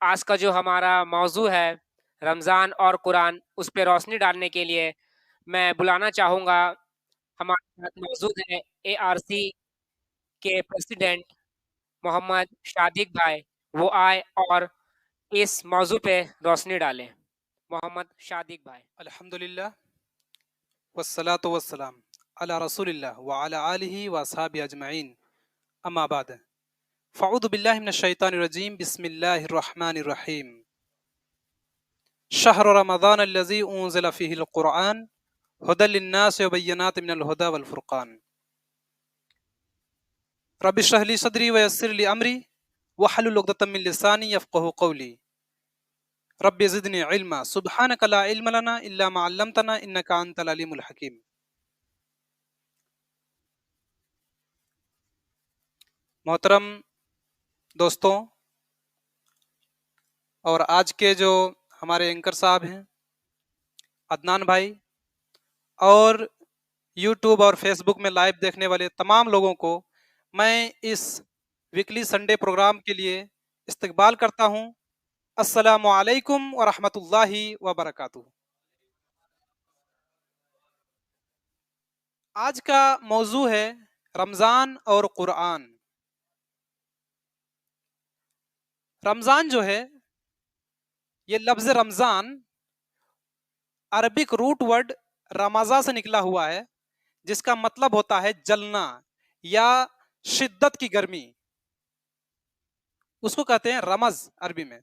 آج کا جو ہمارا موضوع ہے رمضان اور قرآن، اس پہ روشنی ڈالنے کے لیے میں بلانا چاہوں گا ہمارے ساتھ موجود ہے ARC کے پریزیڈنٹ محمد صادق بھائی، وہ آئے اور اس موضوع پہ روشنی ڈالیں۔ محمد صادق بھائی۔ الحمدللہ والصلاة والسلام علی رسول اللہ وعلی آلہ واصحابہ اجمعین، اما بعد فاعوذ باللہ من الشیطان الرجیم، بسم اللہ الرحمن الرحیم۔ شہر رمضان الذی انزل فیہ القرآن ھدی للناس وبینات من الھدی والفرقان۔ رب اشرح لی صدری ویسر لی امری واحلل عقدۃ من لسانی یفقہوا قولی۔ رب زدنی علما سبحانک لا علم لنا الا ما علمتنا انک انت العلیم الحکیم۔ محترم دوستوں اور آج کے جو ہمارے اینکر صاحب ہیں عدنان بھائی، اور یوٹیوب اور فیس بک میں لائیو دیکھنے والے تمام لوگوں کو میں اس ویکلی سنڈے پروگرام کے لیے استقبال کرتا ہوں۔ السلام علیکم ورحمۃ اللہ وبرکاتہ۔ آج کا موضوع ہے رمضان اور قرآن۔ رمضان جو ہے، یہ لفظ رمضان عربک روٹ ورڈ رمضا سے نکلا ہوا ہے، جس کا مطلب ہوتا ہے جلنا یا شدت کی گرمی، اس کو کہتے ہیں رمض عربی میں۔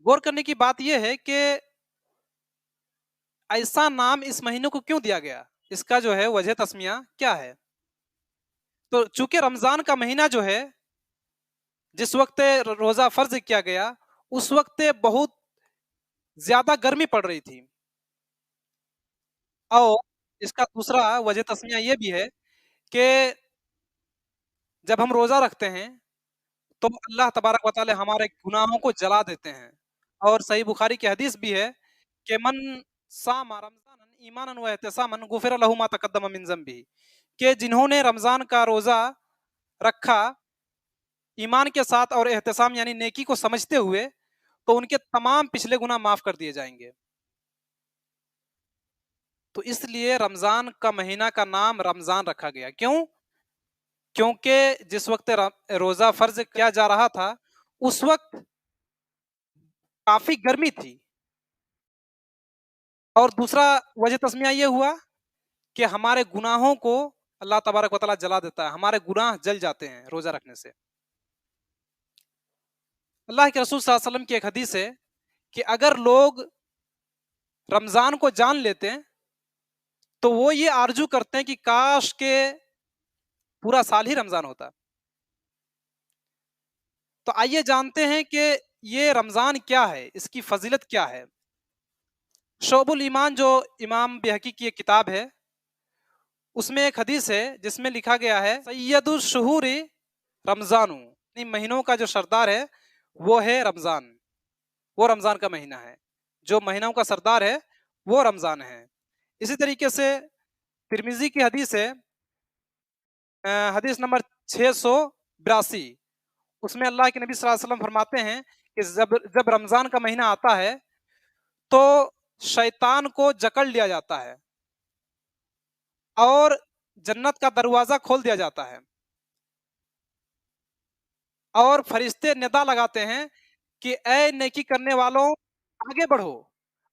غور کرنے کی بات یہ ہے کہ ایسا نام اس مہینے کو کیوں دیا گیا، اس کا جو ہے وجہ تسمیہ کیا ہے؟ تو چونکہ رمضان کا مہینہ جو ہے، جس وقت روزہ فرض کیا گیا اس وقت بہت زیادہ گرمی پڑ رہی تھی، اور اس کا دوسرا وجہ تسمیہ یہ بھی ہے کہ جب ہم روزہ رکھتے ہیں تو اللہ تبارک و تعالی ہمارے گناہوں کو جلا دیتے ہیں، اور صحیح بخاری کی حدیث بھی ہے کہ من صام رمضان ایمانا و احتسابا غفر له ما تقدم من ذنبه، کہ جنہوں نے رمضان کا روزہ رکھا ایمان کے ساتھ اور احتسام یعنی نیکی کو سمجھتے ہوئے، تو ان کے تمام پچھلے گناہ معاف کر دیے جائیں گے۔ تو اس لیے رمضان کا مہینہ کا نام رمضان رکھا گیا۔ کیوں؟ کیونکہ جس وقت روزہ فرض کیا جا رہا تھا اس وقت کافی گرمی تھی، اور دوسرا وجہ تسمیہ یہ ہوا کہ ہمارے گناہوں کو اللہ تبارک و تعالیٰ جلا دیتا ہے، ہمارے گناہ جل جاتے ہیں روزہ رکھنے سے۔ اللہ کے رسول صلی اللہ علیہ وسلم کی ایک حدیث ہے کہ اگر لوگ رمضان کو جان لیتے ہیں تو وہ یہ آرزو کرتے ہیں کہ کاش کے پورا سال ہی رمضان ہوتا۔ تو آئیے جانتے ہیں کہ یہ رمضان کیا ہے، اس کی فضیلت کیا ہے۔ شعب الایمان جو امام بہقی کی ایک کتاب ہے، اس میں ایک حدیث ہے جس میں لکھا گیا ہے سید الشہور رمضان، یعنی مہینوں کا جو سردار ہے وہ ہے رمضان، وہ رمضان کا مہینہ ہے، جو مہینوں کا سردار ہے وہ رمضان ہے۔ اسی طریقے سے ترمذی کی حدیث ہے، حدیث نمبر 682، اس میں اللہ کے نبی صلی اللہ علیہ وسلم فرماتے ہیں کہ جب رمضان کا مہینہ آتا ہے تو شیطان کو جکڑ لیا جاتا ہے اور جنت کا دروازہ کھول دیا جاتا ہے، اور فرشتے ندا لگاتے ہیں کہ اے نیکی کرنے والوں آگے بڑھو،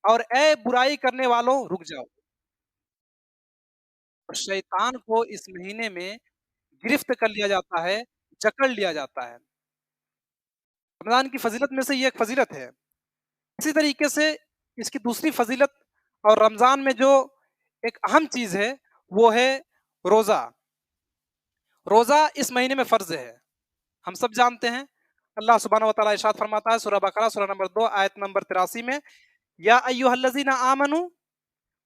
اور اے برائی کرنے والوں رک جاؤ۔ اور شیطان کو اس مہینے میں گرفت کر لیا جاتا ہے، جکڑ لیا جاتا ہے۔ رمضان کی فضیلت میں سے یہ ایک فضیلت ہے۔ اسی طریقے سے اس کی دوسری فضیلت اور رمضان میں جو ایک اہم چیز ہے وہ ہے روزہ۔ روزہ اس مہینے میں فرض ہے، ہم سب جانتے ہیں۔ اللہ سبحانہ و تعالیٰ ارشاد فرماتا ہے سورہ بقرہ سورہ نمبر 2 آیت نمبر 83 میں، یا ایھا الذین آمنوا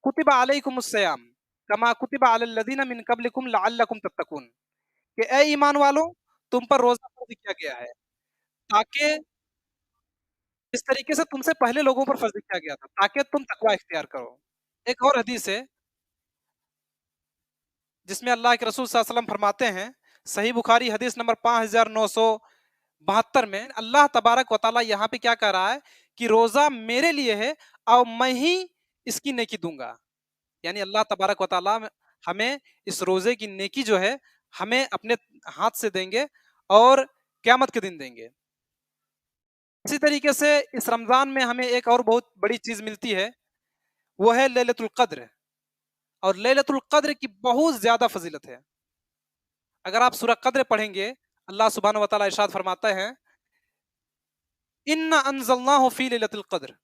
کتب علیکم الصیام کما کتب علی الذین من قبلکم لعلکم تتقون، کہ اے ایمان والو تم پر روزہ فرض کیا گیا ہے تاکہ اس طریقے سے تم سے پہلے لوگوں پر فرض کیا گیا تھا تاکہ تم تقوی اختیار کرو۔ ایک اور حدیث ہے جس میں اللہ کے رسول صلی اللہ علیہ وسلم فرماتے ہیں، صحیح بخاری حدیث نمبر 5992 72 में अल्लाह तबारक व तआला यहाँ पे क्या कह रहा है कि रोजा मेरे लिए है और मैं ही इसकी नेकी दूंगा। यानी अल्लाह तबारक व तआला हमें इस रोजे की नेकी जो है हमें अपने हाथ से देंगे और क़यामत के दिन देंगे। इसी तरीके से इस रमजान में हमें एक और बहुत बड़ी चीज मिलती है, वो है लैलतुल क़द्र। और लैलतुल क़द्र की बहुत ज्यादा फजीलत है। अगर आप सूरह क़द्र पढ़ेंगे, अल्लाह सुब्हानहू व तआला इरशाद फरमाते हैं, इन्ना अंज़लनाहु फी लैलतुल क़द्र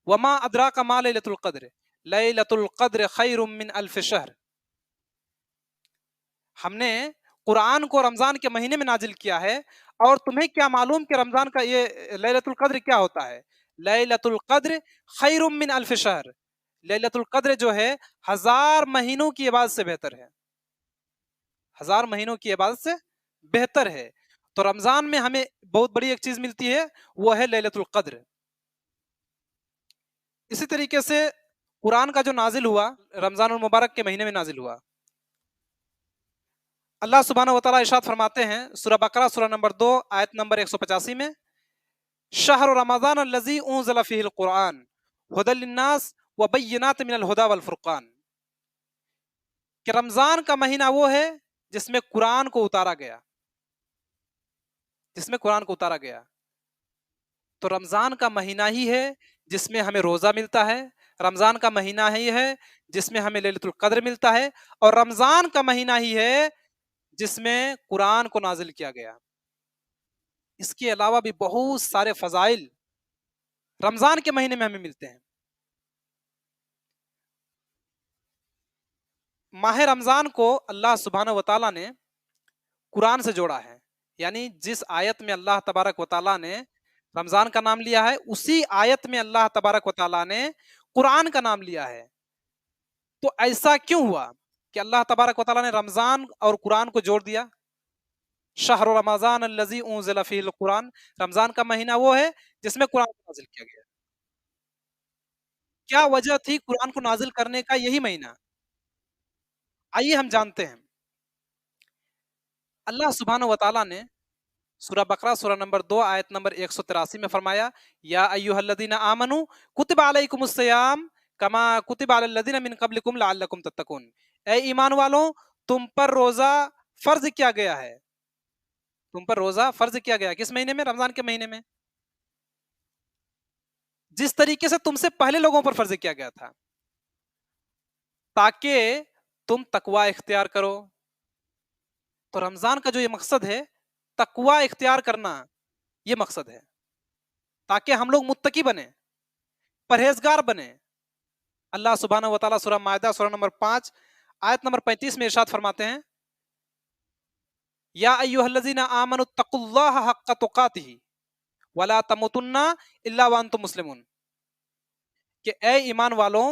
वमा अदराका मा लैलतुल क़द्र लैलतुल क़द्र खैरुम मिन अल्फ शहर। हमने कुरान को रमजान के महीने में नाजिल किया है और तुम्हें क्या मालूम कि रमजान का ये लैलतुल क़द्र क्या होता है? लैलतुल क़द्र खैरुम मिन अल्फ शहर। लैलतुल क़द्र जो है 1000 महीनों की इबादत से बेहतर है। 1000 महीनों की इबादत से बेहतर है। तो रमजान में हमें बहुत बड़ी एक चीज मिलती है, वो है लैलतुल क़द्र। इसी तरीके से कुरान का जो नाजिल हुआ रमजानुल मुबारक के महीने में नाजिल हुआ। अल्लाह सुब्हानहू व तआला इरशाद फरमाते हैं सूरह बकरा सूरह नंबर 2 आयत नंबर 185 में, शहर रमजान अल्लज़ी उनज़िला फ़ीहिल कुरान हुदल लिन्नास व बय्यिनात मिनल हुदा वल फुरक़ान। कि रमजान का महीना वो है जिसमें कुरान को उतारा गया, जिसमें कुरान को उतारा गया। तो रमजान का महीना ही है जिसमें हमें रोजा मिलता है, रमजान का महीना ही है जिसमें हमें लैलतुल क़द्र मिलता है, और रमजान का महीना ही है जिसमें कुरान को नाजिल किया गया। इसके अलावा भी बहुत सारे फजाइल रमजान के महीने में हमें मिलते हैं। माह रमजान को अल्लाह सुब्हानहू व तआला ने कुरान से जोड़ा है। यानी जिस आयत में अल्लाह तबारक व तआला ने रमजान का नाम लिया है, उसी आयत में अल्लाह तबारक व तआला ने कुरान का नाम लिया है। तो ऐसा क्यों हुआ कि अल्लाह तबारक व तआला ने रमजान और कुरान को जोड़ दिया? शहर रमजान अल्लज़ी उनज़िला फ़ीहिल कुरान, रमजान का महीना वो है जिसमें कुरान को नाजिल किया गया। क्या वजह थी कुरान को नाजिल करने का यही महीना? आइए हम जानते हैं। अल्लाह सुब्हानहू व तआला ने सूरह बकरा सूरह नंबर 2 आयत नंबर 183 में फरमाया, या अय्युहल्लज़ीना आमनू कुतिबा अलैकुमुस्सियाम कमा कुतिबा अलल्लज़ीना मिन क़ब्लिकुम लअल्लकुम तत्तकून। ए ईमान वालों, तुम पर रोजा फर्ज किया गया है। तुम पर रोजा फर्ज किया गया किस महीने में? रमजान के महीने में। जिस तरीके से तुमसे पहले लोगों पर फर्ज किया गया था, ताकि तुम तकवा इख्तियार करो। तो रमजान का जो ये मकसद है, तकवा इख्तियार करना, ये मकसद है, ताकि हम लोग मुत्तकी बने, परहेजगार बने। अल्लाह सुब्हानहू व तआला सूरह माइदा सूरह नंबर 5 आयत नंबर 35 में इरशाद फरमाते हैं, या अय्युहल्लज़ीना आमनुत्तकुल्लाह हक्का तुकातिही वला तमुतुन्ना इल्ला व अंतुम मुस्लिमून। कि ए ईमान वालों,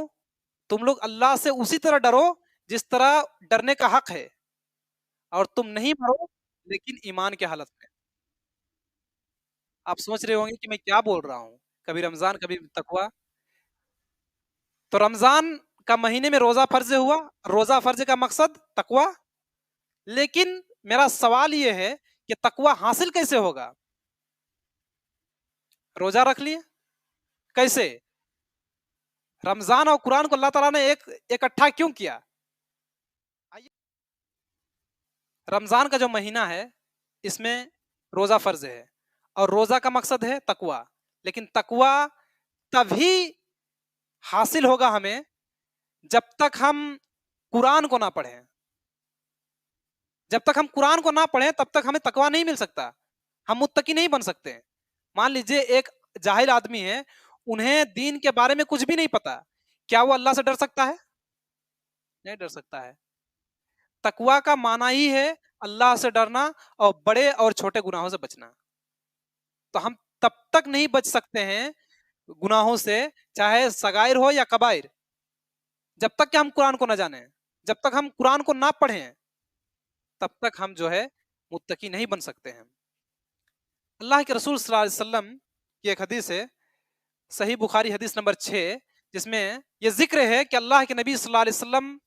तुम लोग अल्लाह से उसी तरह डरो जिस तरह डरने का हक है, और तुम नहीं मरो लेकिन ईमान के हालत में। आप सोच रहे होंगे कि मैं क्या बोल रहा हूँ, कभी रमजान कभी तकवा। तो रमजान का महीने में रोजा फर्ज हुआ, रोजा फर्ज का मकसद तकवा। लेकिन मेरा सवाल ये है कि तकवा हासिल कैसे होगा? रोजा रख लिए, कैसे? रमजान और कुरान को अल्लाह ताला ने एक इकट्ठा क्यों किया? रमजान का जो महीना है, इसमें रोजा फर्ज है और रोजा का मकसद है तकवा। लेकिन तकवा तभी हासिल होगा हमें जब तक हम कुरान को ना पढ़ें। जब तक हम कुरान को ना पढ़ें तब तक हमें तकवा नहीं मिल सकता, हम मुत्तकी नहीं बन सकते। मान लीजिए एक जाहिल आदमी है, उन्हें दीन के बारे में कुछ भी नहीं पता, क्या वो अल्लाह से डर सकता है? नहीं डर सकता है। तकवा का माना ही है अल्लाह से डरना और बड़े और छोटे गुनाहों से बचना। तो हम तब तक नहीं बच सकते हैं गुनाहों से, चाहे सगाइर हो या कबाइर, जब तक कि हम कुरान को ना जाने, जब तक हम कुरान को ना पढ़ें, तब तक हम जो है मुत्तकी नहीं बन सकते हैं। अल्लाह के रसूल सल्लल्लाहु अलैहि वसल्लम की एक हदीस है, सही बुखारी हदीस नंबर 6, जिसमें यह जिक्र है कि अल्लाह के नबी सल्लल्लाहु अलैहि वसल्लम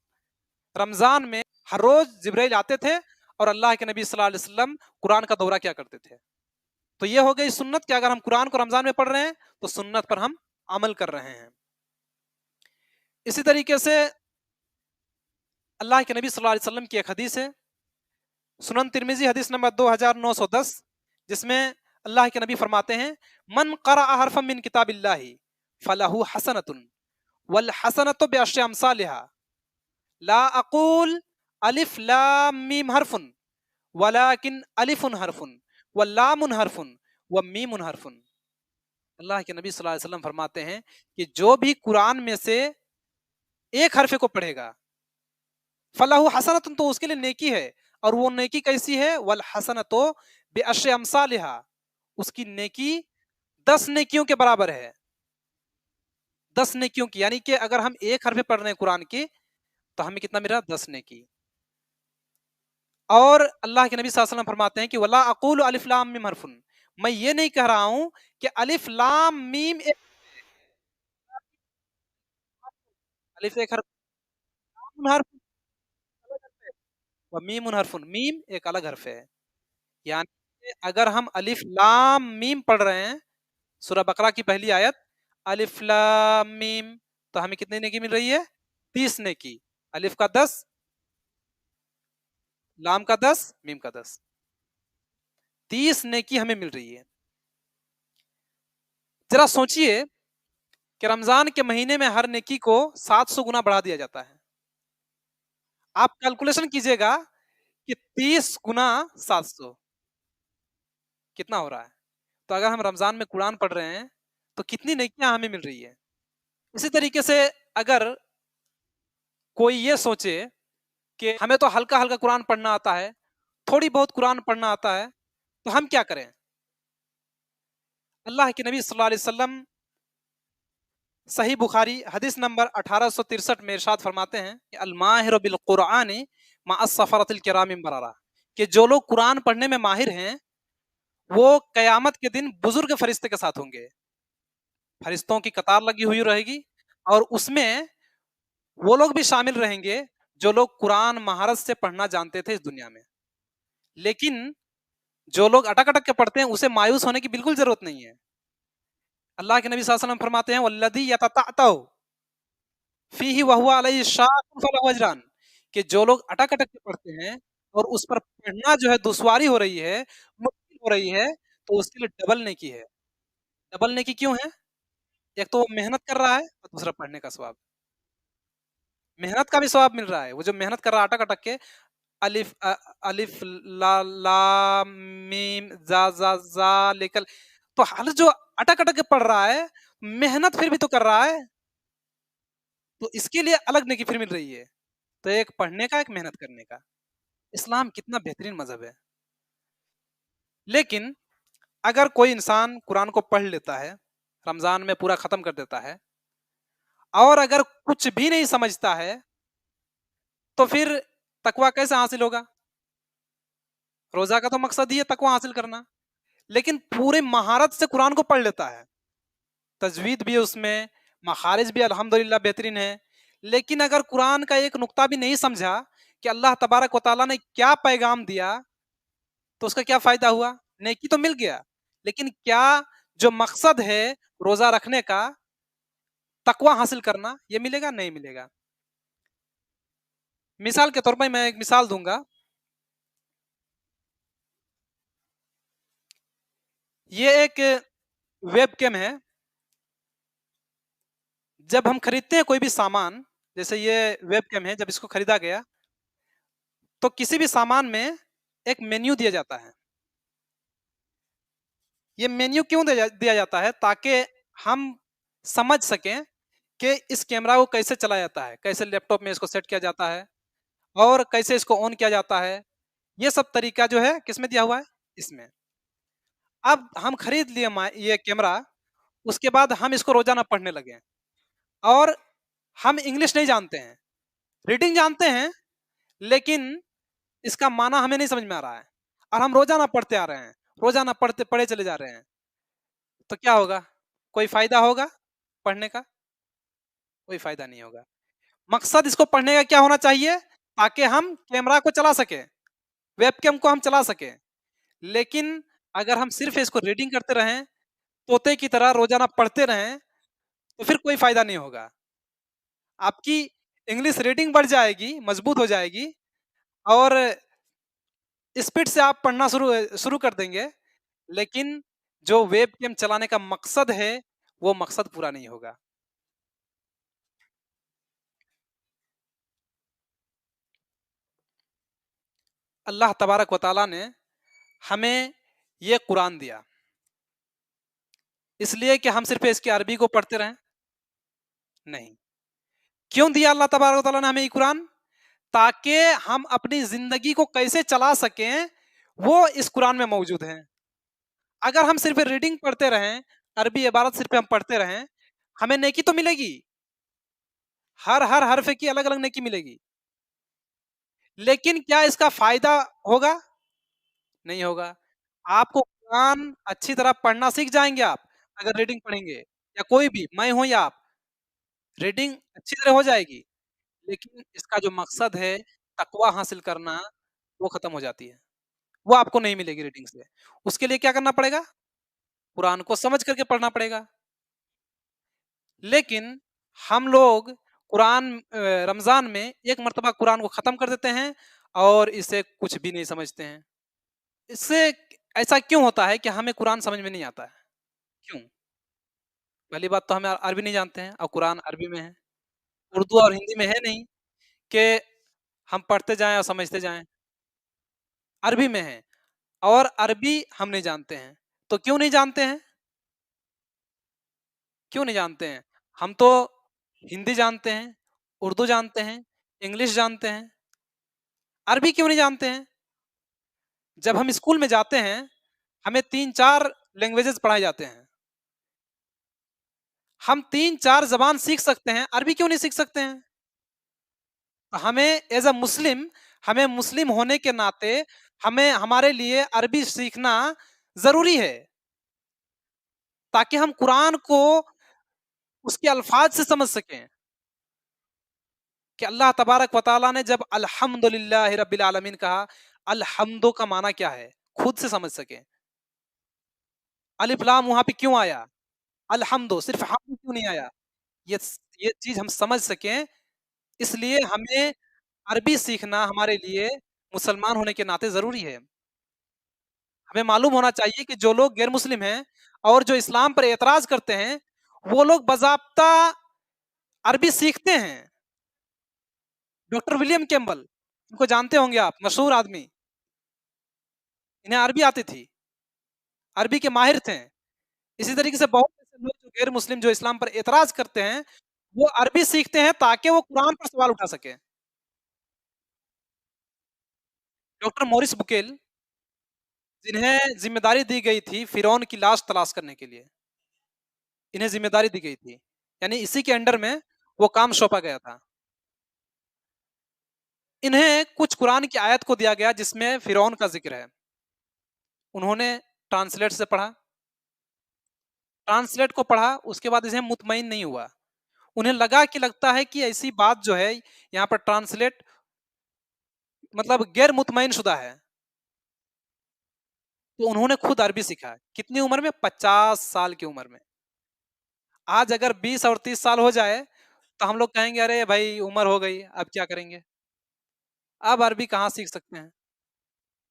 रमजान में हर रोज जिब्राइल आते थे और अल्लाह के नबी सल्लल्लाहु अलैहि वसल्लम कुरान का दौरा किया करते थे। तो ये हो गई सुन्नत कि अगर हम कुरान को रमजान में पढ़ रहे हैं तो सुन्नत पर हम अमल कर रहे हैं। इसी तरीके से अल्लाह के नबी सल्लल्लाहु अलैहि वसल्लम की एक हदीस है, सुनन तिरमिजी हदीस नंबर 2910, जिसमें अल्लाह के नबी फरमाते हैं, मन क़रा हरफम मिन किताबिल्लाहि फलहु हसनतुन वल हसनतु बिअशरि अमसालिहा ला अक़ूल अलिफ लाम मीम हरफुन वलाकिन अलिफुन हरफुन व लामुन हरफुन व मीमुन हरफुन। अल्लाह के नबी सल्लल्लाहु अलैहि वसल्लम फरमाते हैं कि जो भी कुरान में से एक हरफे को पढ़ेगा, फलहु हसनतुन, तो उसके लिए नेकी है, और वो नेकी कैसी है, वल हसनतो बिअशरि अमसालिहा, उसकी नेकी 10 नेकियों के बराबर है। 10 नेकियों की, यानी कि अगर हम एक हरफे पढ़ रहे हैं कुरान की तो हमें कितना मिल रहा है, 10 नेकी। और अल्लाह के नबी सल्लल्लाहु अलैहि वसल्लम फरमाते हैं कि वला अक़ूलु अलिफ लाम मीम हरफुन, मैं ये नहीं कह रहा हूं कि अलिफ लाम मीम एक, अलिफ एक हरफ, लाम हरफ अलग हरफ है, व मीम हरफुन, मीम एक अलग हरफ है। यानी कि अगर हम अलिफ लाम मीम पढ़ रहे हैं, सूरह बकरा की पहली आयत, अलिफ लाम मीम, तो हमें कितने नेकी मिल रही है, 30 नेकी। अलिफ का 10, लाम का 10, मीम का 10, 30 नेकी हमें मिल रही है। जरा सोचिए कि रमजान के महीने में हर नेकी को 700 गुना बढ़ा दिया जाता है। आप कैलकुलेशन कीजिएगा कि 30 गुना 700 कितना हो रहा है। तो अगर हम रमजान में कुरान पढ़ रहे हैं तो कितनी नेकियां हमें मिल रही है। इसी तरीके से अगर कोई ये सोचे कि हमें तो हल्का हल्का कुरान पढ़ना आता है, थोड़ी बहुत कुरान पढ़ना आता है, तो हम क्या करें। अल्लाह के नबी सल्लल्लाहु अलैहि वसल्लम सही बुखारी हदीस नंबर 1863 में इरशाद फरमाते हैं कि अल माहिर बिल कुरान मअस सफरतिल किरामिन बरारा, कि जो लोग कुरान पढ़ने में माहिर हैं वो कयामत के दिन बुजुर्ग फरिश्ते के साथ होंगे। फरिश्तों की कतार लगी हुई रहेगी और उसमें वो लोग भी शामिल रहेंगे जो लोग कुरान महारत से पढ़ना जानते थे इस दुनिया में। लेकिन जो लोग अटक अटक के पढ़ते हैं उसे मायूस होने की बिल्कुल जरूरत नहीं है। अल्लाह के नबी सल्लल्लाहु अलैहि वसल्लम फरमाते हैं, वल्लदी यततअतउ फीही व हुवा अलैहि शाक़्क़ुन फलहु अजरान, कि जो लोग अटक अटक के पढ़ते हैं और उस पर पढ़ना जो है दुश्वारी हो रही है, मुश्किल हो रही है, तो उसके लिए डबल नेकी है। डबल नेकी क्यों है? एक तो वो मेहनत कर रहा है और दूसरा पढ़ने का सवाब। मेहनत का भी सवाब मिल रहा है। वो जो मेहनत कर रहा है अटक अटक के, अलिफ अलिफ ला लाम मीम जा जा जा लेकर, तो हर जो अटक अटक के पढ़ रहा है, मेहनत फिर भी तो कर रहा है, तो इसके लिए अलग नेकी फिर मिल रही है। तो एक पढ़ने का, एक मेहनत करने का। इस्लाम कितना बेहतरीन मजहब है। लेकिन अगर कोई इंसान कुरान को पढ़ लेता है, रमजान में पूरा खत्म कर देता है, और अगर कुछ भी नहीं समझता है, तो फिर तकवा कैसे हासिल होगा। रोजा का तो मकसद ही है तकवा हासिल करना। लेकिन पूरे महारत से कुरान को पढ़ लेता है, तजवीद भी उसमें, मखारिज भी अल्हम्दुलिल्लाह बेहतरीन है, लेकिन अगर कुरान का एक नुक्ता भी नहीं समझा कि अल्लाह तबारक व तआला ने क्या पैगाम दिया, तो उसका क्या फायदा हुआ। नेकी तो मिल गया, लेकिन क्या जो मकसद है रोजा रखने का, तकवा हासिल करना, ये मिलेगा, नहीं मिलेगा। मिसाल के तौर पर मैं एक मिसाल दूंगा। ये एक वेब कैम है। जब हम खरीदते हैं कोई भी सामान, जैसे ये वेब कैम है, जब इसको खरीदा गया तो किसी भी सामान में एक मेन्यू दिया जाता है। ये मेन्यू क्यों दिया जाता है, ताकि हम समझ सकें कि इस कैमरा को कैसे चलाया जाता है, कैसे लैपटॉप में इसको सेट किया जाता है और कैसे इसको ऑन किया जाता है। ये सब तरीका जो है किसमें दिया हुआ है, इसमें। अब हम खरीद लिए ये कैमरा, उसके बाद हम इसको रोजाना पढ़ने लगे और हम इंग्लिश नहीं जानते हैं, रीडिंग जानते हैं, लेकिन इसका माना हमें नहीं समझ में आ रहा है, और हम रोजाना पढ़ते आ रहे हैं, रोजाना पढ़ते पढ़े चले जा रहे हैं। तो क्या होगा, कोई फायदा होगा पढ़ने का? कोई फायदा नहीं होगा। मकसद इसको पढ़ने का क्या होना चाहिए, ताकि हम कैमरा को चला सके, वेबकैम को हम चला सके। लेकिन अगर हम सिर्फ़ इसको रीडिंग करते रहें, तोते की तरह रोज़ाना पढ़ते रहें, तो फिर कोई फ़ायदा नहीं होगा। आपकी इंग्लिश रीडिंग बढ़ जाएगी, मज़बूत हो जाएगी और स्पीड से आप पढ़ना शुरू कर देंगे, लेकिन जो वेब गेम चलाने का मकसद है, वो मकसद पूरा नहीं होगा। अल्लाह तबारक व तआला ने हमें ये कुरान दिया, इसलिए कि हम सिर्फ़ इसकी अरबी को पढ़ते रहें? नहीं। क्यों दिया अल्लाह तबारक व तआला ने हमें ये कुरान? ताकि हम अपनी ज़िंदगी को कैसे चला सकें, वो इस कुरान में मौजूद है। अगर हम सिर्फ़ रीडिंग पढ़ते रहें, अरबी इबारत सिर्फ़ हम पढ़ते रहें, हमें नेकी तो मिलेगी, हर हर्फ़ की अलग-अलग नेकी मिलेगी। लेकिन क्या इसका फ़ायदा होगा? नहीं होगा। आपको कुरान अच्छी तरह पढ़ना सीख जाएँगे आप, अगर रीडिंग पढ़ेंगे या कोई भी, मैं हूँ या आप, रीडिंग अच्छी तरह हो जाएगी, लेकिन इसका जो मकसद है, तकवा हासिल करना, वो खत्म हो जाती है। वो आपको नहीं मिलेगी रीडिंग से। उसके लिए क्या करना पड़ेगा? कुरान को समझ करके पढ़ना पड़ेगा। लेकिन हम लोग रमज़ान में एक मर्तबा कुरान को ख़त्म कर देते हैं और इसे कुछ भी नहीं समझते हैं। इससे ऐसा क्यों होता है कि हमें कुरान समझ में नहीं आता है? क्यों? पहली बात तो हमें अरबी नहीं जानते हैं और कुरान अरबी में है। उर्दू और हिंदी में है नहीं कि हम पढ़ते जाएँ और समझते जाएँ। अरबी में है और अरबी हम नहीं जानते हैं। तो क्यों नहीं जानते हैं? क्यों नहीं जानते हैं? हम तो हिंदी जानते हैं, उर्दू जानते हैं, इंग्लिश जानते हैं, अरबी क्यों नहीं जानते हैं? जब हम स्कूल में जाते हैं, हमें 3-4 लैंग्वेजेज़ पढ़ाए जाते हैं। हम 3-4 ज़बान सीख सकते हैं, अरबी क्यों नहीं सीख सकते हैं? हमें एज़ अ मुस्लिम हमें मुस्लिम होने के नाते हमें हमारे लिए अरबी सीखना ज़रूरी है, ताकि हम कुरान को उसके अल्फाज़ से समझ सकें कि अल्लाह तबारक व तआला ने जब अल्हम्दुलिल्लाहि रब्बिल आलमीन कहा, अल-हम्दु का माना क्या है? खुद से समझ सकें। अलिफ लाम वहाँ पे क्यों आया? अल-हम्दु सिर्फ़ हम्द क्यों नहीं आया? ये चीज़ हम समझ सकें, इसलिए हमें अरबी सीखना हमारे लिए मुसलमान होने के नाते ज़रूरी है। हमें मालूम होना चाहिए कि जो लोग गैर मुस्लिम हैं और जो इस्लाम पर एतराज़ करते हैं, वो लोग बाज़ाब्ता अरबी सीखते हैं। डॉक्टर विलियम कैम्पबेल, उनको जानते होंगे आप, मशहूर आदमी। इन्हें अरबी आती थी, अरबी के माहिर थे। इसी तरीके से बहुत ऐसे लोग जो गैर मुस्लिम जो इस्लाम पर एतराज़ करते हैं, वो अरबी सीखते हैं ताकि वो कुरान पर सवाल उठा सकें। डॉक्टर मॉरिस बुकेल, जिन्हें ज़िम्मेदारी दी गई थी फ़िरौन की लाश तलाश करने के लिए, इन्हें ज़िम्मेदारी दी गई थी। यानी इसी के अंडर में वो काम सौंपा गया था। इन्हें कुछ कुरान की आयत को दिया गया जिसमें फ़िरौन का ज़िक्र है। उन्होंने ट्रांसलेट से पढ़ा, ट्रांसलेट को पढ़ा, उसके बाद इन्हें मुतमईन नहीं हुआ। उन्हें लगा कि लगता है कि ऐसी बात जो है यहाँ पर ट्रांसलेट मतलब गैर मुतमईन शुदा है। तो उन्होंने खुद अरबी सीखा। कितनी उम्र में? 50 साल की उम्र में। आज अगर 20 और 30 साल हो जाए, तो हम लोग कहेंगे अरे भाई उम्र हो गई, अब क्या करेंगे? अब अरबी कहाँ सीख सकते हैं?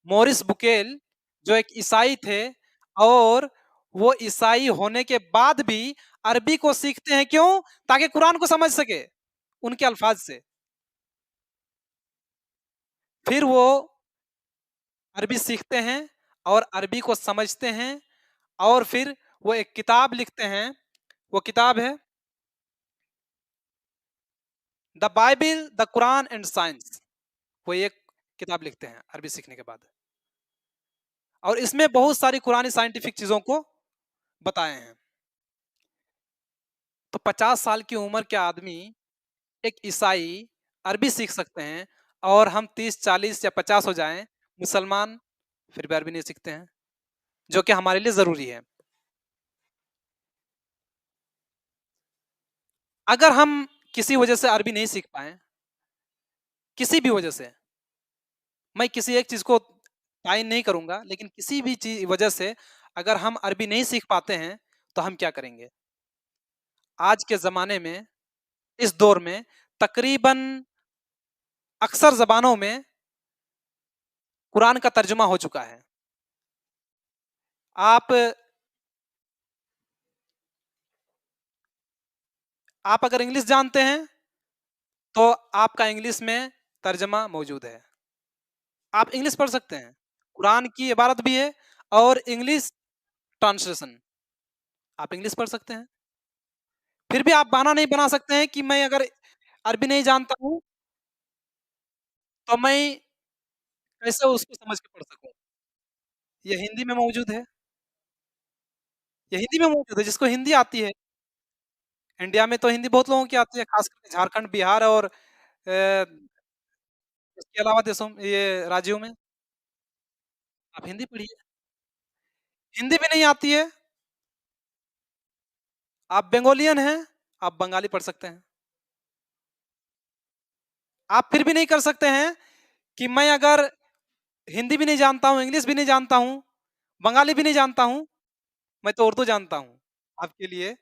मॉरिस बुकेल जो एक ईसाई थे और वो ईसाई होने के बाद भी अरबी को सीखते हैं क्यों? ताकि कुरान को समझ सके, उनके अल्फाज से। फिर वो अरबी सीखते हैं और अरबी को समझते हैं और फिर वो एक किताब लिखते हैं, वो किताब है the Bible, the Quran and science. वो एक किताब लिखते हैं अरबी सीखने के बाद और इसमें बहुत सारी कुरानी साइंटिफिक चीज़ों को बताए हैं। तो 50 साल की उम्र के आदमी, एक ईसाई अरबी सीख सकते हैं और हम 30, 40 या 50 हो जाएँ, मुसलमान फिर भी अरबी नहीं सीखते हैं, जो कि हमारे लिए ज़रूरी है। अगर हम किसी वजह से अरबी नहीं सीख पाएँ, किसी भी वजह से, मैं किसी एक चीज़ को तायन नहीं करूँगा, लेकिन किसी भी वजह से अगर हम अरबी नहीं सीख पाते हैं, तो हम क्या करेंगे? आज के ज़माने में, इस दौर में तकरीबन अक्सर ज़बानों में कुरान का तर्जुमा हो चुका है। आप आप अगर इंग्लिश जानते हैं, तो आपका इंग्लिश में तर्जुमा मौजूद है। आप इंग्लिश पढ़ सकते हैं। कुरान की इबारत भी है और इंग्लिश ट्रांसलेशन, आप इंग्लिश पढ़ सकते हैं। फिर भी आप बहाना नहीं बना सकते हैं कि मैं अगर अरबी नहीं जानता हूँ, तो मैं कैसे उसको समझ के पढ़ सकूँ? ये हिंदी में मौजूद है, ये हिंदी में मौजूद है, जिसको हिंदी आती है। इंडिया में तो हिंदी बहुत लोगों की आती है, खास करके झारखंड, बिहार और इसके अलावा देशों में, ये राज्यों में। आप हिंदी पढ़िए, हिंदी भी नहीं आती है, आप बंगालियन हैं, आप बंगाली पढ़ सकते हैं। आप फिर भी नहीं कर सकते हैं कि मैं अगर हिंदी भी नहीं जानता हूँ, इंग्लिश भी नहीं जानता हूँ, बंगाली भी नहीं जानता हूँ, मैं तो उर्दू जानता हूँ। आपके लिए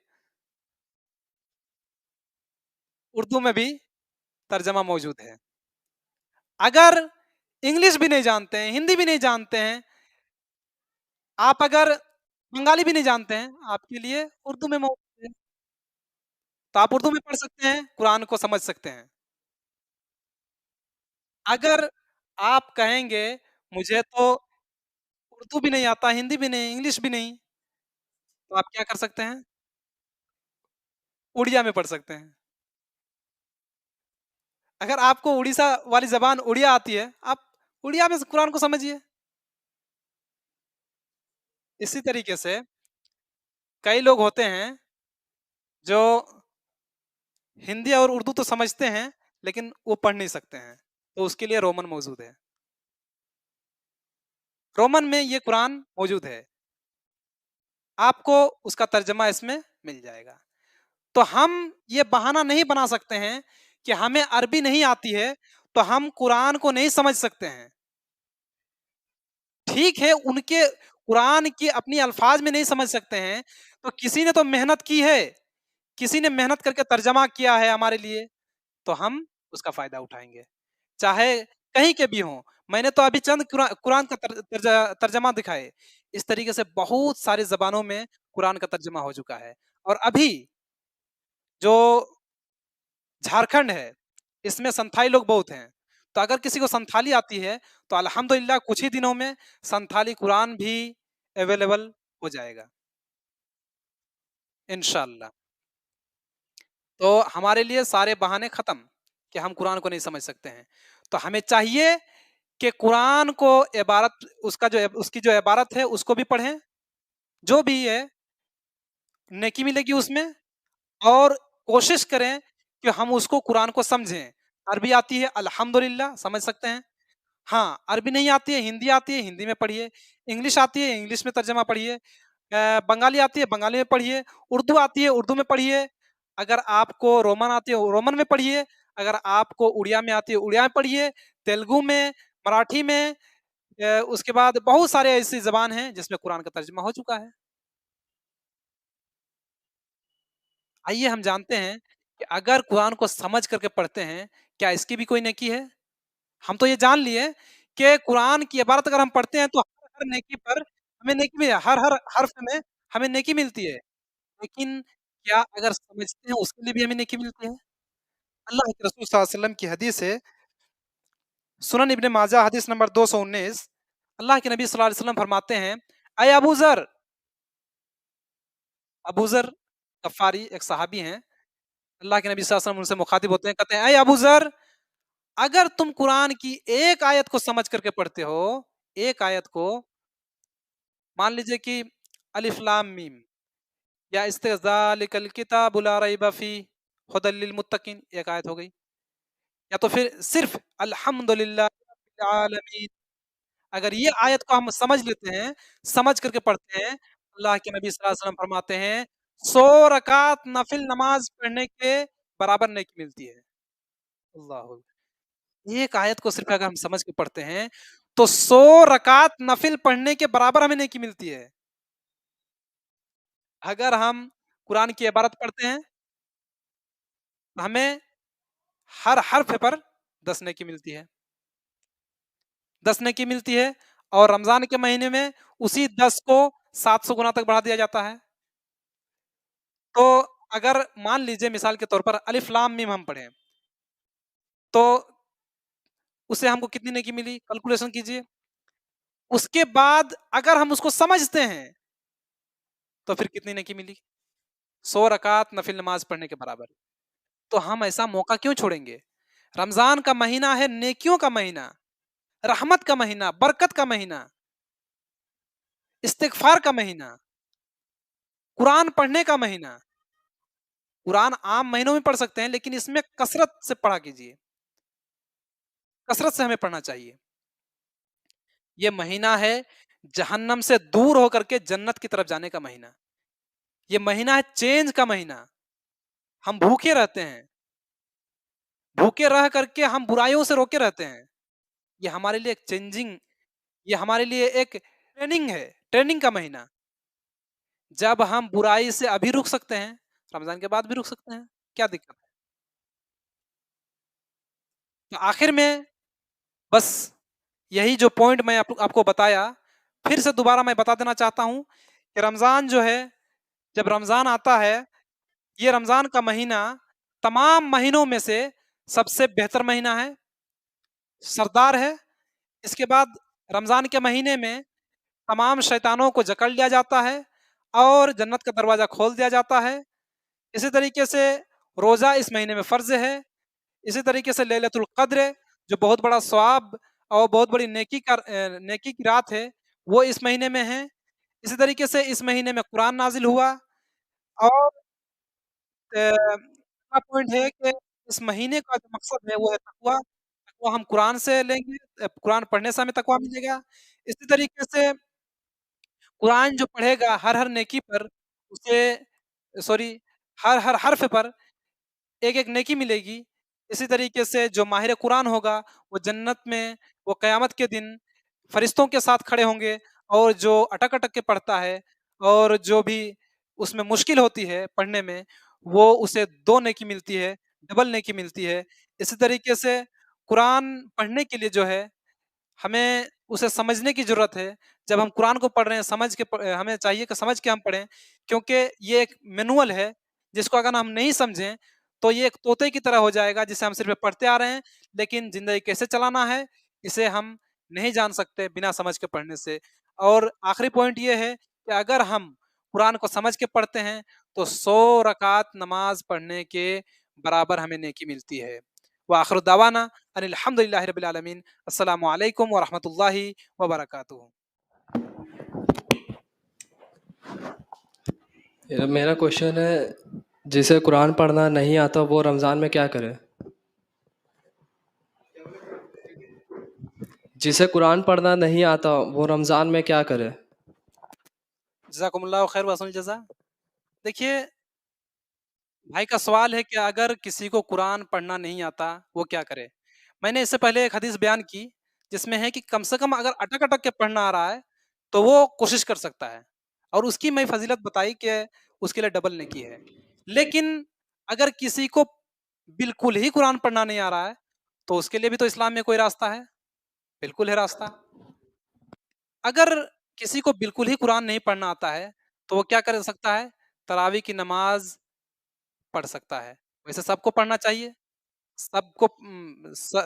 उर्दू में भी तर्जमा मौजूद है। अगर इंग्लिश भी नहीं जानते हैं, हिंदी भी नहीं जानते हैं, आप अगर बंगाली भी नहीं जानते हैं, आपके लिए उर्दू में मौजूद है। तो आप उर्दू में पढ़ सकते हैं, कुरान को समझ सकते हैं। अगर आप कहेंगे मुझे तो उर्दू भी नहीं आता, हिंदी भी नहीं, इंग्लिश भी नहीं, तो आप क्या कर सकते हैं? उड़िया में पढ़ सकते हैं। अगर आपको उड़ीसा वाली ज़बान उड़िया आती है, आप उड़िया में कुरान को समझिए। इसी तरीके से कई लोग होते हैं जो हिंदी और उर्दू तो समझते हैं, लेकिन वो पढ़ नहीं सकते हैं, तो उसके लिए रोमन मौजूद है। रोमन में ये कुरान मौजूद है, आपको उसका तर्जमा इसमें मिल जाएगा। तो हम ये बहाना नहीं बना सकते हैं कि हमें अरबी नहीं आती है, तो हम कुरान को नहीं समझ सकते हैं। ठीक है, उनके कुरान की अपनी अल्फाज में नहीं समझ सकते हैं, तो किसी ने तो मेहनत की है, किसी ने मेहनत करके तर्जमा किया है हमारे लिए, तो हम उसका फ़ायदा उठाएँगे। चाहे कहीं के भी हों। मैंने तो अभी चंद कुरान का तर्जमा दिखाए। इस तरीके से बहुत सारी ज़बानों में कुरान का तर्जमा हो चुका है। और अभी जो झारखंड है, इसमें संथाली लोग बहुत हैं। तो अगर किसी को संथाली आती है, तो अल्हम्दुलिल्लाह कुछ ही दिनों में संथाली कुरान भी अवेलेबल हो जाएगा, इंशाअल्लाह। तो हमारे लिए सारे बहाने खत्म कि हम कुरान को नहीं समझ सकते हैं। तो हमें चाहिए कि कुरान को इबारत उसका जो उसकी जो इबारत है उसको भी पढ़ें, जो भी है नेकी मिलेगी उसमें, और कोशिश करें कि हम उसको कुरान को समझें। अरबी आती है अल्हम्दुलिल्लाह समझ सकते हैं। हाँ, अरबी नहीं आती है, हिंदी आती है, हिंदी में पढ़िए। इंग्लिश आती है, इंग्लिश में तर्जमा पढ़िए। बंगाली आती है, बंगाली में पढ़िए। उर्दू आती है, उर्दू में पढ़िए। अगर आपको रोमन आती है, रोमन में पढ़िए। अगर आपको उड़िया में आती है, उड़िया में पढ़िए। तेलुगु में, मराठी में, उसके बाद बहुत सारे ऐसी ज़बान हैं जिसमें कुरान का तर्जुमा हो चुका है। आइए हम जानते हैं कि अगर कुरान को समझ करके पढ़ते हैं, क्या इसकी भी कोई नेकी है? हम तो ये जान लिए कि कुरान की इबारत अगर हम पढ़ते हैं तो हर नेकी पर हमें नेकी मिले, हर हर्फ में हमें नेकी मिलती है। लेकिन क्या अगर समझते हैं उसके लिए भी हमें नेकी मिलती है? अल्लाह के रसूल सल्लल्लाहु अलैहि वसल्लम की हदीस है, सुनन इब्न माजा हदीस नंबर 219, अल्लाह के नबी सल्लल्लाहु अलैहि वसल्लम फरमाते हैं, "ऐ अबू ज़र।" अबू ज़र गफ़ारी एक सहाबी हैं, अल्लाह के नबी सल्लल्लाहु अलैहि वसल्लम उनसे मुखातिब होते हैं, कहते हैं, "ऐ अबू ज़र, अगर तुम कुरान की एक आयत को समझ करके पढ़ते हो, एक आयत को, मान लीजिए कि अलिफ लाम मीम या ज़ालिकल किताबु ला रैब फीह हुदल लिल मुत्तकीन, एक आयत हो गई। या तो फिर सिर्फ अल्हम्दुलिल्लाह रब्बिल आलमीन, अगर ये आयत को हम समझ लेते हैं, समझ करके पढ़ते हैं, अल्लाह के नबी सल्लल्लाहु अलैहि वसल्लम फरमाते हैं, 100 रकात नफिल नमाज़ पढ़ने के बराबर नेकी मिलती है। अल्लाहू, एक आयत को सिर्फ अगर हम समझ के पढ़ते हैं, तो 100 रकात नफिल पढ़ने के बराबर हमें नेकी मिलती है। अगर हम कुरान की इबारत पढ़ते हैं, तो हमें हर हर्फ पर 10 नेकी मिलती है। 10 नेकी मिलती है, और रमज़ान के महीने में उसी 10 को 700 गुना तक बढ़ा दिया जाता है। तो अगर मान लीजिए मिसाल के तौर पर अलिफ लाम मीम हम पढ़ें, तो उससे हमको कितनी नेकी मिली? कैलकुलेशन कीजिए। उसके बाद अगर हम उसको समझते हैं, तो फिर कितनी नेकी मिली? 100 रकात नफिल नमाज पढ़ने के बराबर। तो हम ऐसा मौका क्यों छोड़ेंगे? रमज़ान का महीना है नेकियों का महीना, रहमत का महीना, बरकत का महीना, इस्तिग़फ़ार का महीना, कुरान पढ़ने का महीना। कुरान आम महीनों में पढ़ सकते हैं, लेकिन इसमें कसरत से पढ़ा कीजिए। कसरत से हमें पढ़ना चाहिए। ये महीना है जहन्नम से दूर होकर के जन्नत की तरफ जाने का महीना। ये महीना है चेंज का महीना। हम भूखे रहते हैं, भूखे रह करके हम बुराइयों से रोके रहते हैं। ये हमारे लिए एक चेंजिंग, ये हमारे लिए एक ट्रेनिंग है, ट्रेनिंग का महीना। जब हम बुराई से अभी रुक सकते हैं, रमज़ान के बाद भी रुक सकते हैं, क्या दिक्कत है? तो आखिर में बस यही जो पॉइंट मैं आपको बताया, फिर से दोबारा मैं बता देना चाहता हूँ कि रमज़ान जो है, जब रमज़ान आता है, ये रमज़ान का महीना तमाम महीनों में से सबसे बेहतर महीना है, सरदार है। इसके बाद रमज़ान के महीने में तमाम शैतानों को जकड़ लिया जाता है और जन्नत का दरवाज़ा खोल दिया जाता है। इसी तरीके से रोज़ा इस महीने में फ़र्ज़ है। इसी तरीके से लैलतुल क़द्र, जो बहुत बड़ा सवाब और बहुत बड़ी नेकी की रात है, वो इस महीने में है। इसी तरीके से इस महीने में कुरान नाज़िल हुआ, और दूसरा पॉइंट है कि इस महीने का जो मकसद है वो है तक़वा। तक़वा हम कुरान से लेंगे, कुरान पढ़ने से हमें तक़वा मिलेगा। इसी तरीके से कुरान जो पढ़ेगा हर नेकी पर उसे, सॉरी, हर हर्फ पर एक-एक नेकी मिलेगी। इसी तरीके से जो माहिर कुरान होगा, वो जन्नत में, वो क़यामत के दिन फ़रिश्तों के साथ खड़े होंगे, और जो अटक-अटक के पढ़ता है और जो भी उसमें मुश्किल होती है पढ़ने में, वो उसे 2 नेकी मिलती है, डबल नेकी मिलती है। इसी तरीके से कुरान पढ़ने के लिए जो है, हमें उसे समझने की ज़रूरत है। जब हम कुरान को पढ़ रहे हैं, हमें चाहिए कि समझ के हम पढ़ें, क्योंकि ये एक मैनुअल है, जिसको अगर हम नहीं समझें, तो ये एक तोते की तरह हो जाएगा, जिसे हम सिर्फ़ पढ़ते आ रहे हैं, लेकिन ज़िंदगी कैसे चलाना है, इसे हम नहीं जान सकते बिना समझ के पढ़ने से। और आखिरी पॉइंट ये है कि अगर हम कुरान को समझ के पढ़ते हैं, तो 100 रकात नमाज़ पढ़ने के बराबर हमें नेकी मिलती है। व आखिर दावाना अनिल हम्दुलिल्लाहि रब्बिल आलमीन। अस्सलामु अलैकुम व रहमतुल्लाहि व बरकातुहू। मेरा क्वेश्चन है, जिसे कुरान पढ़ना नहीं आता वो रमज़ान में क्या करे? जिसे कुरान पढ़ना नहीं आता वो रमज़ान में क्या करे? जज़ाकुमुल्लाहु खैर व अहसनुल जज़ा। देखिए, भाई का सवाल है कि अगर किसी को कुरान पढ़ना नहीं आता, वो क्या करे? मैंने इससे पहले एक हदीस बयान की, जिसमें है कि कम से कम अगर अटक-अटक के पढ़ना आ रहा है, तो वो कोशिश कर सकता है, और उसकी मैं फ़ज़ीलत बताई कि उसके लिए डबल नेकी है। लेकिन अगर किसी को बिल्कुल ही कुरान पढ़ना नहीं आ रहा है, तो उसके लिए भी तो इस्लाम में कोई रास्ता है, बिल्कुल है रास्ता। अगर किसी को बिल्कुल ही कुरान नहीं पढ़ना आता है, तो वो क्या कर सकता है? तरावी की नमाज़ पढ़ सकता है। वैसे सबको पढ़ना चाहिए, सबको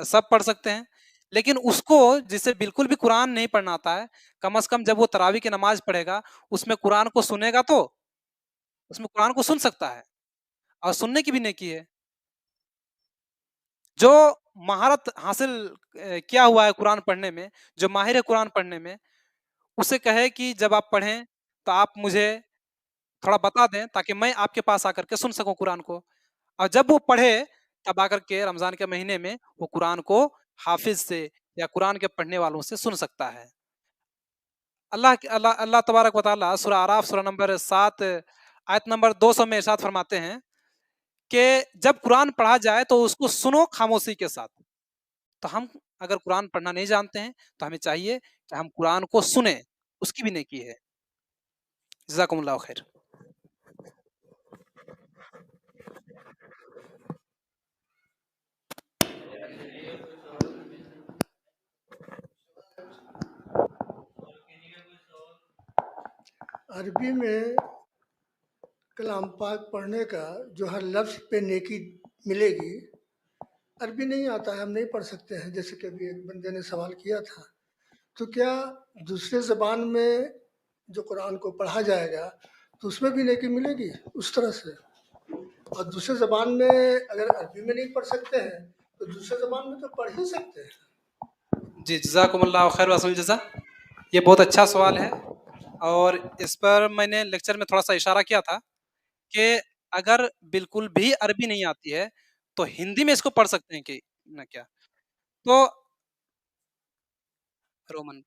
सब पढ़ सकते हैं, लेकिन उसको, जिसे बिल्कुल भी कुरान नहीं पढ़ना आता है, कम से कम जब वो तरावी की नमाज़ पढ़ेगा, उसमें कुरान को सुनेगा, तो उसमें कुरान को सुन सकता है, और सुनने की भी नेकी है। जो महारत हासिल किया हुआ है कुरान पढ़ने में, जो माहिर है कुरान पढ़ने में, उसे कहे कि जब आप पढ़ें, तो आप मुझे थोड़ा बता दें, ताकि मैं आपके पास आकर के सुन सकूँ कुरान को। और जब वो पढ़े, तब आकर के रमज़ान के महीने में वो कुरान को हाफ़िज़ से या कुरान के पढ़ने वालों से सुन सकता है। अल्लाह अल्लाह तबारक व तआला सूरह आराफ सूरह नंबर 7 आयत नंबर 200 में इरशाद फरमाते हैं कि जब कुरान पढ़ा जाए, तो उसको सुनो खामोशी के साथ। तो हम अगर कुरान पढ़ना नहीं जानते हैं, तो हमें चाहिए कि हम कुरान को सुनें, उसकी भी नेकी है। जज़ाकुमुल्लाहु खैर। अरबी में कलाम पाक पढ़ने का जो हर लफ्ज़ पे नेकी मिलेगी, अरबी नहीं आता है, हम नहीं पढ़ सकते हैं, जैसे कि अभी एक बंदे ने सवाल किया था। तो क्या दूसरे ज़बान में जो कुरान को पढ़ा जाएगा, तो उसमें भी नेकी मिलेगी उस तरह से? और दूसरे ज़बान में अगर अरबी में नहीं पढ़ सकते हैं, तो दूसरे ज़बान में तो पढ़ ही सकते हैं। जी, जज़ाकुमुल्लाहु खैर व अहसन जज़ा। ये बहुत अच्छा सवाल है और इस पर मैंने लेक्चर में थोड़ा-सा इशारा किया था कि अगर बिल्कुल भी अरबी नहीं आती है, तो हिंदी में इसको पढ़ सकते हैं कि ना क्या? तो रोमन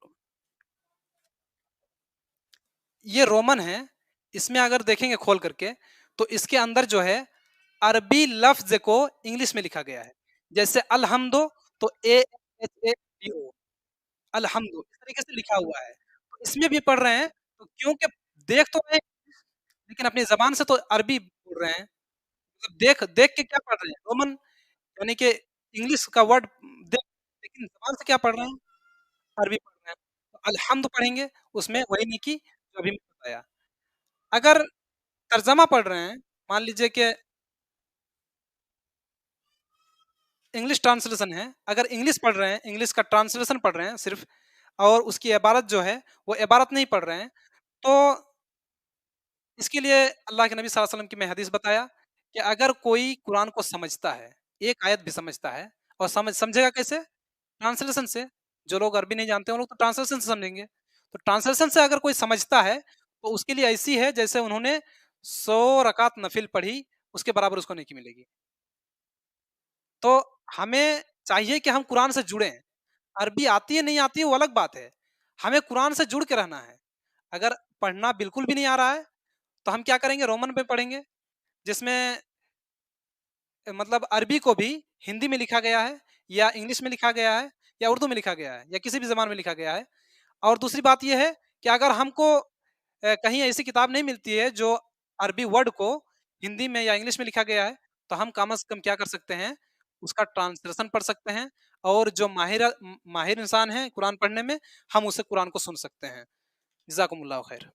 ये रोमन है, इसमें अगर देखेंगे खोल करके, तो इसके अंदर जो है अरबी लफ्ज़ को इंग्लिश में लिखा गया है। जैसे अलहम्दो तो AHAMDO अलहम्दो इस तरीके से लिखा हुआ है। तो इसमें भी पढ़ रहे हैं, तो क्योंकि देख तो रहे हैं, लेकिन अपनी ज़बान से तो अरबी बोल रहे हैं। मतलब देख देख के क्या पढ़ रहे हैं? रोमन यानी कि इंग्लिश का वर्ड देख, लेकिन ज़बान से क्या पढ़ रहे हैं? अरबी पढ़ रहे हैं। तो अलहम्द पढ़ेंगे, उसमें वही नेकी जो अभी मैंने बताया। अगर तर्जमा पढ़ रहे हैं, मान लीजिए कि इंग्लिश ट्रांसलेशन है, अगर इंग्लिश पढ़ रहे हैं, इंग्लिश का ट्रांसलेशन पढ़ रहे हैं सिर्फ़ और उसकी इबारत जो है, वो इबारत नहीं पढ़ रहे हैं, तो इसके लिए अल्लाह के नबी सल्लल्लाहु अलैहि वसल्लम की मैं हदीस बताया कि अगर कोई कुरान को समझता है, एक आयत भी समझता है और समझेगा कैसे? ट्रांसलेशन से। जो लोग अरबी नहीं जानते, वो लोग तो ट्रांसलेशन से समझेंगे। तो ट्रांसलेशन से अगर कोई समझता है, तो उसके लिए ऐसी है जैसे उन्होंने 100 रकात नफ़िल पढ़ी, उसके बराबर उसको नेकी मिलेगी। तो हमें चाहिए कि हम कुरान से जुड़ें। अरबी आती है, नहीं आती है, वो अलग बात है। हमें कुरान से जुड़ के रहना है। अगर पढ़ना बिल्कुल भी नहीं आ रहा है, तो हम क्या करेंगे? रोमन में पढ़ेंगे, जिसमें मतलब अरबी को भी हिंदी में लिखा गया है या इंग्लिश में लिखा गया है या उर्दू में लिखा गया है या किसी भी ज़बान में लिखा गया है। और दूसरी बात ये है कि अगर हमको कहीं ऐसी किताब नहीं मिलती है जो अरबी वर्ड को हिंदी में या इंग्लिश में लिखा गया है, तो हम कम से कम क्या कर सकते हैं? उसका ट्रांसलेशन पढ़ सकते हैं और जो माहिर इंसान है कुरान पढ़ने में, हम उससे कुरान को सुन सकते हैं। जज़ाकुमुल्लाहु खैर।